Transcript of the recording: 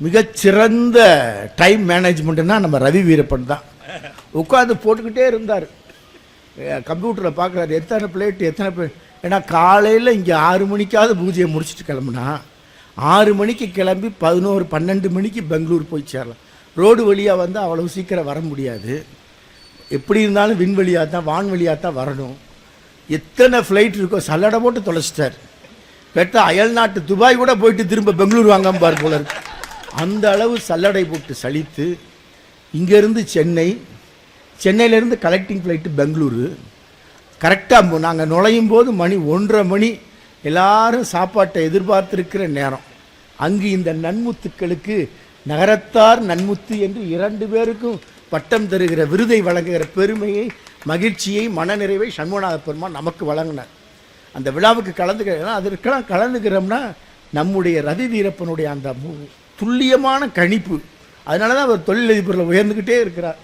மிகச்சிறந்த டைம் மேனேஜ்மெண்ட்டுன்னா நம்ம ரவி வீரப்பன் தான். உட்காந்து போட்டுக்கிட்டே இருந்தார். கம்ப்யூட்டரில் பார்க்குறாரு எத்தனை பிளேட். ஏன்னா காலையில் இங்கே 6 மணிக்காவது பூஜையை முடிச்சுட்டு கிளம்புனா 6 மணிக்கு கிளம்பி 11-12 மணிக்கு பெங்களூர் போய் சேரலாம். ரோடு வழியாக வந்து அவ்வளவு சீக்கிரம் வர முடியாது. எப்படி இருந்தாலும் விண்வெளியாக தான் வான்வெளியாக தான் வரணும். எத்தனை ஃப்ளைட் இருக்கோ சல்லடை போட்டு தொலைச்சிட்டார். பெற்ற அயல் நாட்டு துபாய் கூட போயிட்டு திரும்ப பெங்களூர் வாங்காமல் பார் போல இருக்கு. அந்த அளவு சல்லடை போட்டு சலித்து இங்கேருந்து சென்னையிலேருந்து கலெக்டிங் ஃப்ளைட்டு பெங்களூரு. கரெக்டாக நாங்கள் நுழையும் போது மணி 1:30 மணி. எல்லாரும் சாப்பாட்டை எதிர்பார்த்துருக்கிற நேரம். அங்கு இந்த நன்முத்துக்களுக்கு நகரத்தார் நன்முத்து என்று 2 பேருக்கும் பட்டம் தருகிற விருதை வழங்குகிற பெருமையை, மகிழ்ச்சியை, மனநிறைவை சண்முகநாத பெருமான் நமக்கு வழங்கினார். அந்த விழாவுக்கு அதற்கெல்லாம் கலந்துக்கிறோம்னா நம்முடைய ரவி வீரப்பனுடைய அந்த துல்லியமான கணிப்பு. அதனால தான் அவர் தொழிலதிபரில் உயர்ந்துக்கிட்டே இருக்கிறார்.